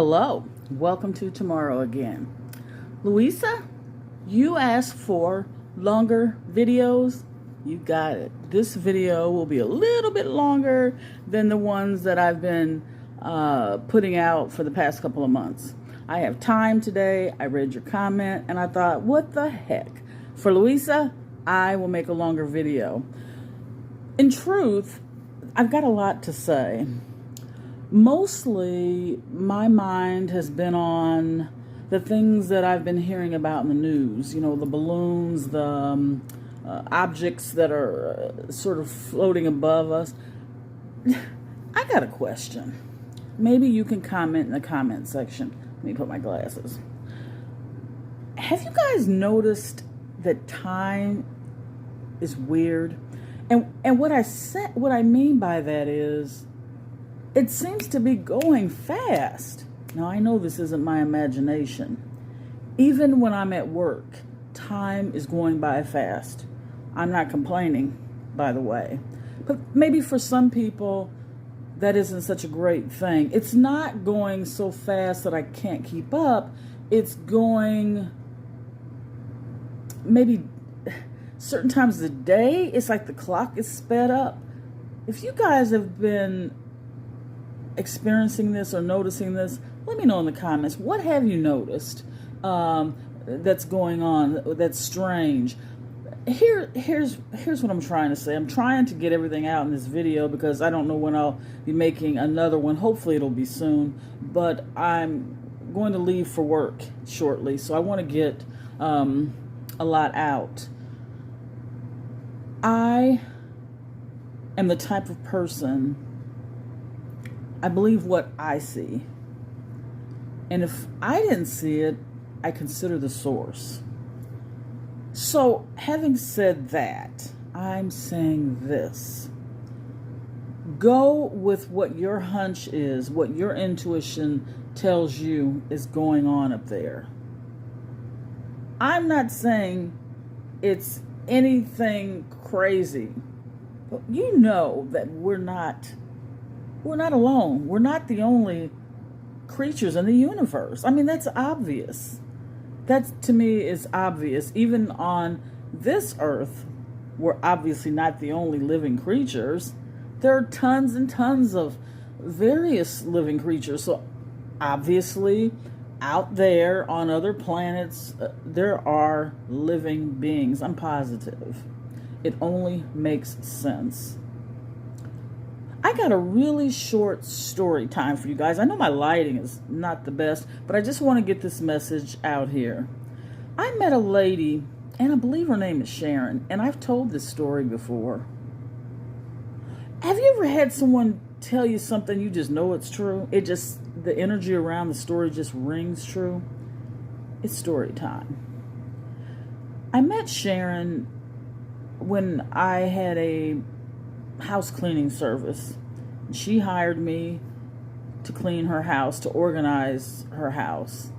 Hello, welcome to Tomorrow Again. Louisa, you asked for longer videos. You got it. This video will be a little bit longer than the ones that I've been putting out for the past couple of months. I have time today. I read your comment and I thought, what the heck? For Louisa, I will make a longer video. In truth, I've got a lot to say. Mostly, my mind has been on the things that I've been hearing about in the news. You know, the balloons, the objects that are sort of floating above us. I got a question. Maybe you can comment in the comment section. Let me put my glasses. Have you guys noticed that time is weird? And what I mean by that is, it seems to be going fast. Now, I know this isn't my imagination. Even when I'm at work, time is going by fast. I'm not complaining, by the way. But maybe for some people, that isn't such a great thing. It's not going so fast that I can't keep up. It's going maybe certain times of the day. It's like the clock is sped up. If you guys have been experiencing this or noticing this, let me know in the comments. What have you noticed that's going on that's strange? Here's what I'm trying to say. I'm trying to get everything out in this video because I don't know when I'll be making another one. Hopefully it'll be soon, but I'm going to leave for work shortly, so I want to get a lot out. I am the type of person, I believe what I see. And if I didn't see it, I consider the source. So, having said that, I'm saying this. Go with what your hunch is, what your intuition tells you is going on up there. I'm not saying it's anything crazy, but you know that we're not alone. We're not the only creatures in the universe. I mean, that's obvious. That, to me, is obvious. Even on this earth, we're obviously not the only living creatures. There are tons and tons of various living creatures. So, obviously, out there on other planets, there are living beings. I'm positive. It only makes sense. I got a really short story time for you guys. I know my lighting is not the best, but I just want to get this message out here. I met a lady, and I believe her name is Sharon, and I've told this story before. Have you ever had someone tell you something you just know it's true? The energy around the story just rings true? It's story time. I met Sharon when I had a house cleaning service. She hired me to clean her house, to organize her house.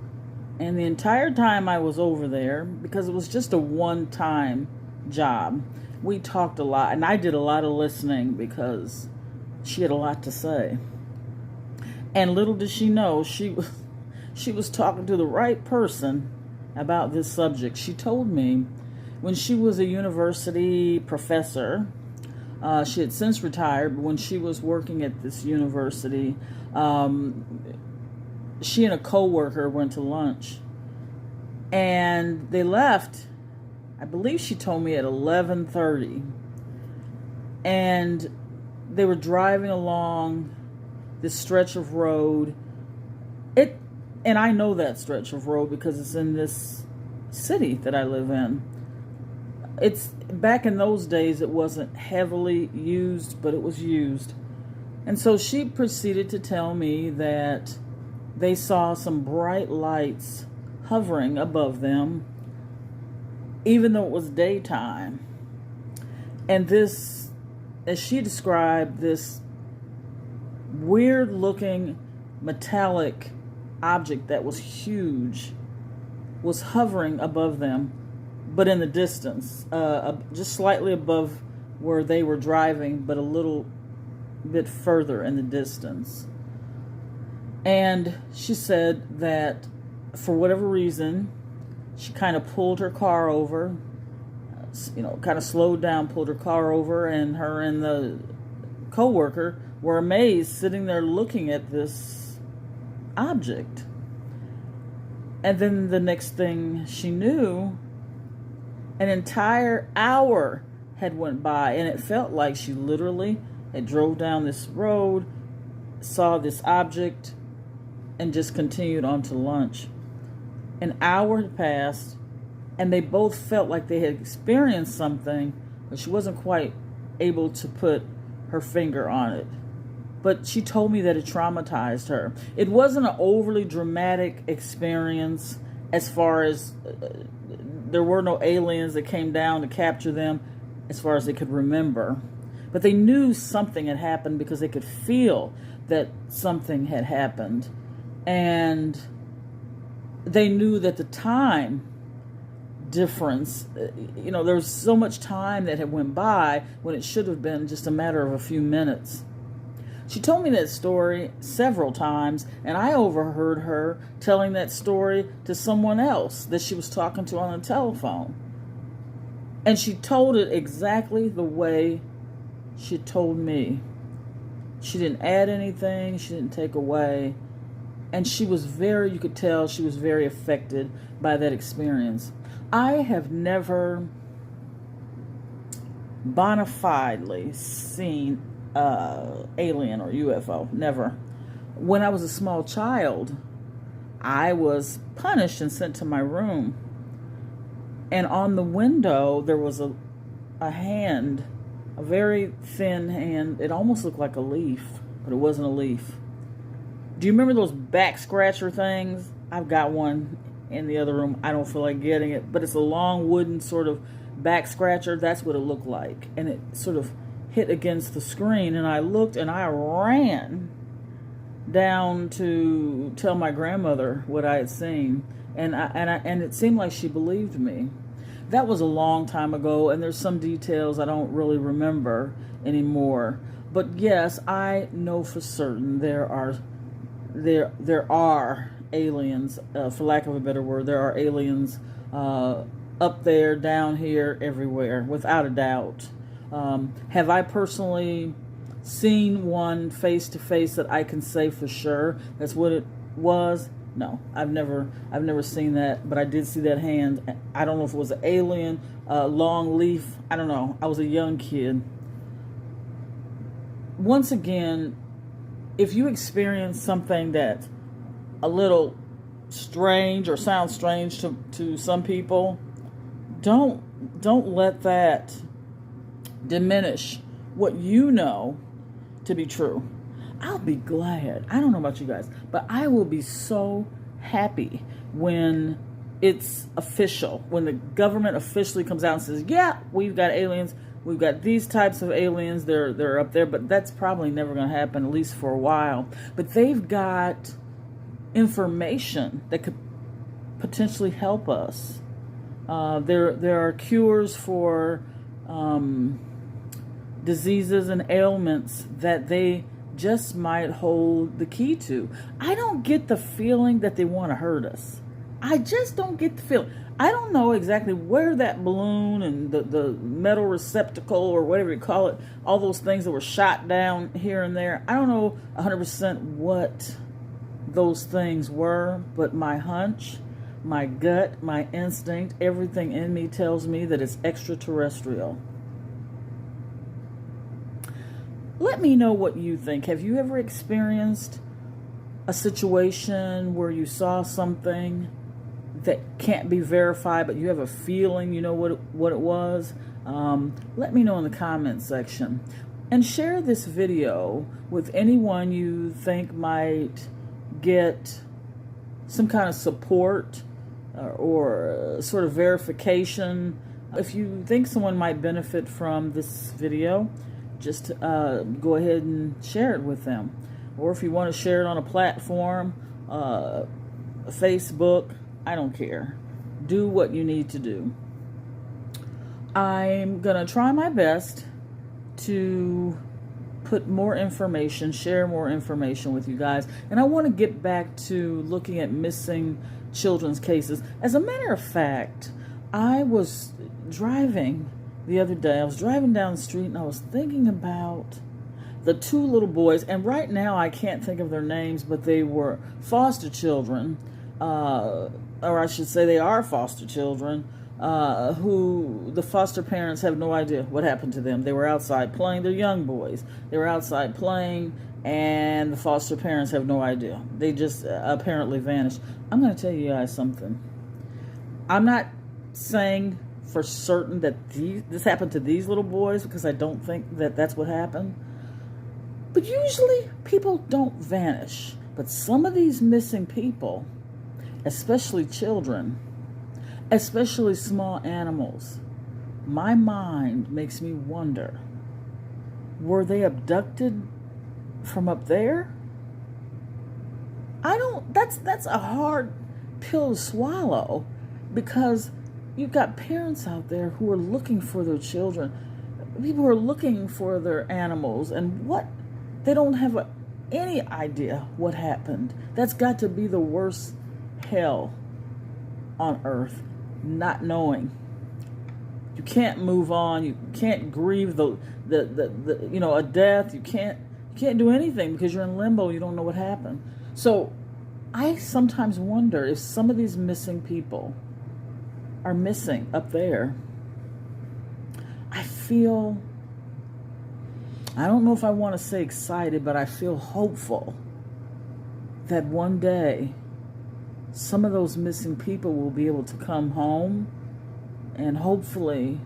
And the entire time I was over there, because it was just a one-time job, we talked a lot, and I did a lot of listening because she had a lot to say. And little did she know, she was talking to the right person about this subject. She told me when she was a university professor, she had since retired, but when she was working at this university, she and a co-worker went to lunch. And they left, I believe she told me at 11:30. And they were driving along this stretch of road. And I know that stretch of road because it's in this city that I live in. It's back in those days, it wasn't heavily used, but it was used. And so she proceeded to tell me that they saw some bright lights hovering above them, even though it was daytime. And this, as she described, this weird looking metallic object that was huge was hovering above them, but in the distance, just slightly above where they were driving, but a little bit further in the distance. And she said that for whatever reason, she kind of pulled her car over, kind of slowed down, pulled her car over, and her and the coworker were amazed, sitting there looking at this object. And then the next thing she knew, an entire hour had went by, and it felt like she literally had drove down this road, saw this object, and just continued on to lunch. An hour had passed, and they both felt like they had experienced something, but she wasn't quite able to put her finger on it. But she told me that it traumatized her. It wasn't an overly dramatic experience as far as there were no aliens that came down to capture them as far as they could remember. But they knew something had happened because they could feel that something had happened. And they knew that the time difference, there was so much time that had went by when it should have been just a matter of a few minutes. She told me that story several times, and I overheard her telling that story to someone else that she was talking to on the telephone. And she told it exactly the way she told me. She didn't add anything, she didn't take away. And she was you could tell she was very affected by that experience. I have never bona fidely seen alien or UFO. Never. When I was a small child, I was punished and sent to my room. And on the window, there was a hand, a very thin hand. It almost looked like a leaf, but it wasn't a leaf. Do you remember those back scratcher things? I've got one in the other room. I don't feel like getting it, but it's a long wooden sort of back scratcher. That's what it looked like. And it sort of hit against the screen, and I looked and I ran down to tell my grandmother what I had seen, and it seemed like she believed me. That was a long time ago, and there's some details I don't really remember anymore. But yes, I know for certain there are aliens, for lack of a better word. There are aliens up there, down here, everywhere, without a doubt. Have I personally seen one face to face that I can say for sure that's what it was? No, I've never seen that, but I did see that hand. I don't know if it was an alien, long leaf. I don't know. I was a young kid. Once again, if you experience something that's a little strange or sounds strange to some people, don't let that diminish what you know to be true. I'll be glad. I don't know about you guys, but I will be so happy when it's official, when the government officially comes out and says, yeah, we've got aliens. We've got these types of aliens. They're up there, but that's probably never going to happen, at least for a while. But they've got information that could potentially help us. There are cures for diseases and ailments that they just might hold the key to. I don't get the feeling that they want to hurt us. I just don't get the feeling. I don't know exactly where that balloon and the metal receptacle or whatever you call it, all those things that were shot down here and there, I don't know 100% what those things were, but my hunch, my gut, my instinct, everything in me tells me that it's extraterrestrial. Let me know what you think. Have you ever experienced a situation where you saw something that can't be verified, but you have a feeling you know what it was? Let me know in the comment section. And share this video with anyone you think might get some kind of support or sort of verification. If you think someone might benefit from this video, just go ahead and share it with them. Or if you want to share it on a platform, Facebook, I don't care. Do what you need to do. I'm going to try my best to put more information, share more information with you guys. And I want to get back to looking at missing children's cases. As a matter of fact, I was driving the other day. I was driving down the street and I was thinking about the two little boys. And right now I can't think of their names, but they were foster children, or I should say they are foster children, who the foster parents have no idea what happened to them. They were outside playing. They're young boys. They were outside playing, and the foster parents have no idea. They just apparently vanished. I'm going to tell you guys something. I'm not saying for certain that this happened to these little boys, because I don't think that that's what happened. But usually people don't vanish. But some of these missing people, especially children, especially small animals, my mind makes me wonder, were they abducted from up there? That's a hard pill to swallow, because you've got parents out there who are looking for their children, people who are looking for their animals, and they don't have any idea what happened. That's got to be the worst hell on earth, not knowing. You can't move on. You can't grieve the a death. You can't do anything because you're in limbo. You don't know what happened. So I sometimes wonder if some of these missing people are missing up there. I don't know if I want to say excited, but I feel hopeful that one day some of those missing people will be able to come home, and hopefully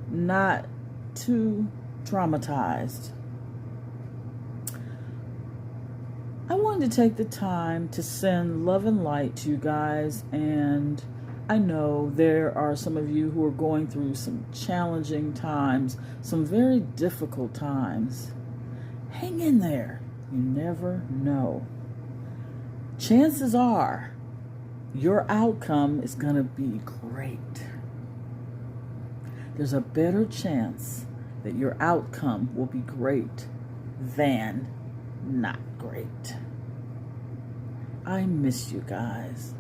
not too traumatized. I wanted to take the time to send love and light to you guys, and I know there are some of you who are going through some challenging times, some very difficult times. Hang in there. You never know. Chances are your outcome is going to be great. There's a better chance that your outcome will be great than not great. I miss you guys.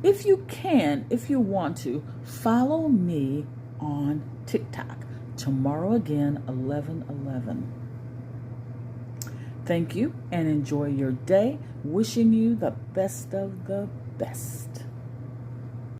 If you want to, follow me on TikTok. Tomorrow again, 11:11. Thank you and enjoy your day. Wishing you the best of the best.